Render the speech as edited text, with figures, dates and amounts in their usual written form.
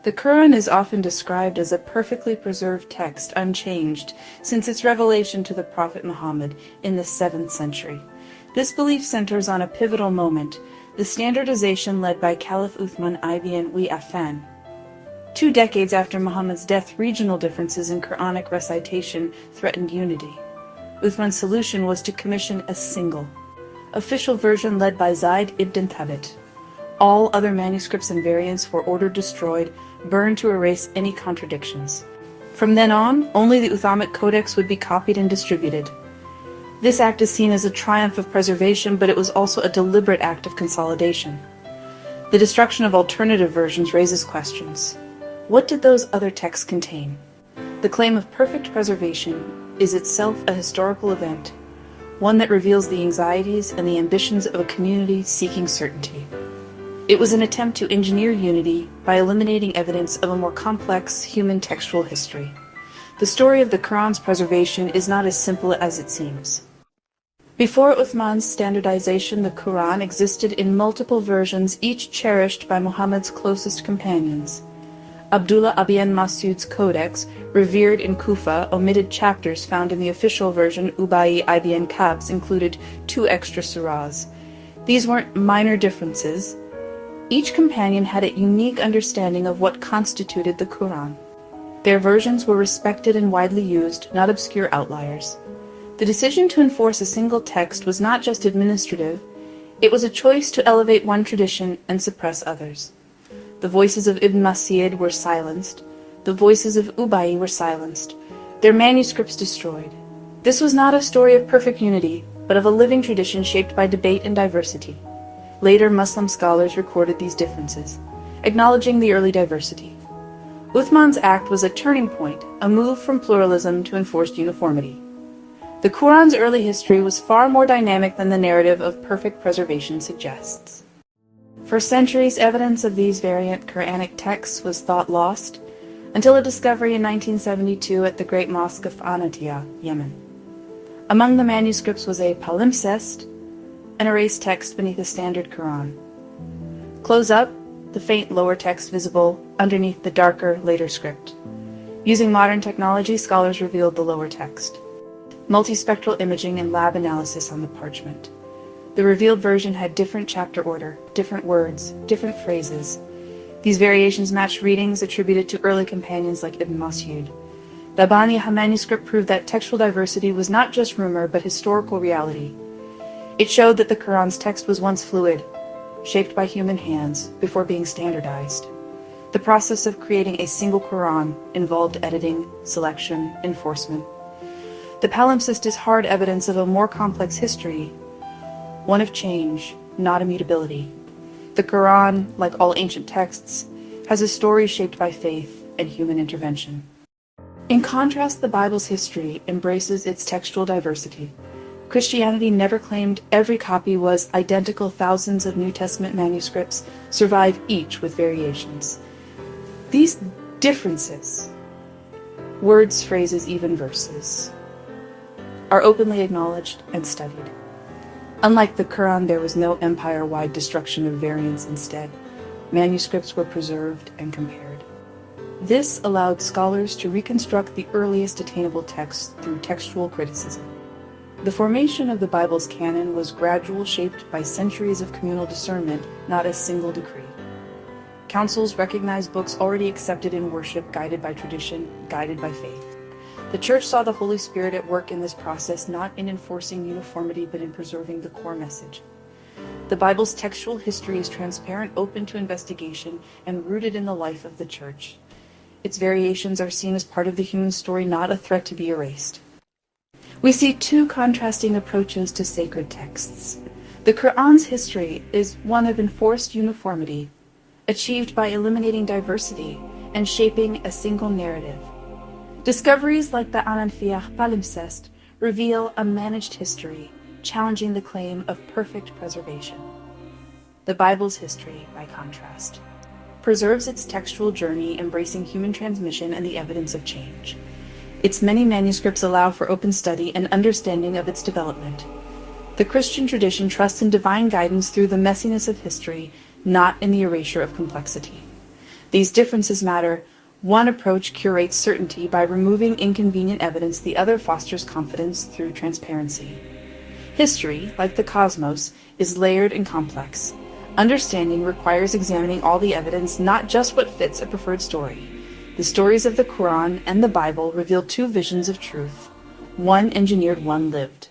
The Qur'an is often described as a perfectly preserved text, unchanged, since its revelation to the Prophet Muhammad in the 7th century. This belief centers on a pivotal moment, the standardization led by Caliph Uthmān ibn Affan. 2 decades after Muhammad's death, regional differences in Quranic recitation threatened unity. Uthman's solution was to commission a single, official version led by Zayd ibn Thabit. All other manuscripts and variants were ordered destroyed, burned to erase any contradictions. From then on, only the Uthmānic Codex would be copied and distributed. This act is seen as a triumph of preservation, but it was also a deliberate act of consolidation. The destruction of alternative versions raises questions. What did those other texts contain? The claim of perfect preservation is itself a historical event, one that reveals the anxieties and the ambitions of a community seeking certainty. It was an attempt to engineer unity by eliminating evidence of a more complex human textual history. The story of the Qur'an's preservation is not as simple as it seems. Before Uthman's standardization, the Qur'an existed in multiple versions, each cherished by Muhammad's closest companions. Abdullah ibn Mas'ud's Codex, revered in Kufa, omitted chapters found in the official version. Ubay ibn Ka'b's included 2 extra surahs. These weren't minor differences. Each companion had a unique understanding of what constituted the Qur'an. Their versions were respected and widely used, not obscure outliers. The decision to enforce a single text was not just administrative, it was a choice to elevate one tradition and suppress others. The voices of Ibn Mas'ud were silenced, the voices of Ubay were silenced, their manuscripts destroyed. This was not a story of perfect unity, but of a living tradition shaped by debate and diversity. Later Muslim scholars recorded these differences, acknowledging the early diversity. Uthman's act was a turning point, a move from pluralism to enforced uniformity. The Qur'an's early history was far more dynamic than the narrative of perfect preservation suggests. For centuries, evidence of these variant Quranic texts was thought lost, until a discovery in 1972 at the Great Mosque of Anatia, Yemen. Among the manuscripts was a palimpsest, an erased text beneath a standard Qur'an. Close up, the faint lower text visible underneath the darker, later script. Using modern technology, scholars revealed the lower text. Multispectral imaging and lab analysis on the parchment. The revealed version had different chapter order, different words, different phrases. These variations matched readings attributed to early companions like Ibn Mas'ud. The Abaniya manuscript proved that textual diversity was not just rumor, but historical reality. It showed that the Qur'an's text was once fluid, shaped by human hands, before being standardized. The process of creating a single Qur'an involved editing, selection, enforcement. The palimpsest is hard evidence of a more complex history, one of change, not immutability. The Qur'an, like all ancient texts, has a story shaped by faith and human intervention. In contrast, the Bible's history embraces its textual diversity. Christianity never claimed every copy was identical. Thousands of New Testament manuscripts survive, each with variations. These differences, words, phrases, even verses, are openly acknowledged and studied. Unlike the Qur'an, there was no empire-wide destruction of variants. Instead, manuscripts were preserved and compared. This allowed scholars to reconstruct the earliest attainable texts through textual criticism. The formation of the Bible's canon was gradual, shaped by centuries of communal discernment, not a single decree. Councils recognized books already accepted in worship, guided by tradition, guided by faith. The Church saw the Holy Spirit at work in this process, not in enforcing uniformity, but in preserving the core message. The Bible's textual history is transparent, open to investigation, and rooted in the life of the Church. Its variations are seen as part of the human story, not a threat to be erased. We see 2 contrasting approaches to sacred texts. The Qur'an's history is one of enforced uniformity, achieved by eliminating diversity and shaping a single narrative. Discoveries like the Anafiah palimpsest reveal a managed history, challenging the claim of perfect preservation. The Bible's history, by contrast, preserves its textual journey, embracing human transmission and the evidence of change. Its many manuscripts allow for open study and understanding of its development. The Christian tradition trusts in divine guidance through the messiness of history, not in the erasure of complexity. These differences matter. One approach curates certainty by removing inconvenient evidence, the other fosters confidence through transparency. History, like the cosmos, is layered and complex. Understanding requires examining all the evidence, not just what fits a preferred story. The stories of the Qur'an and the Bible reveal two visions of truth. One engineered, one lived.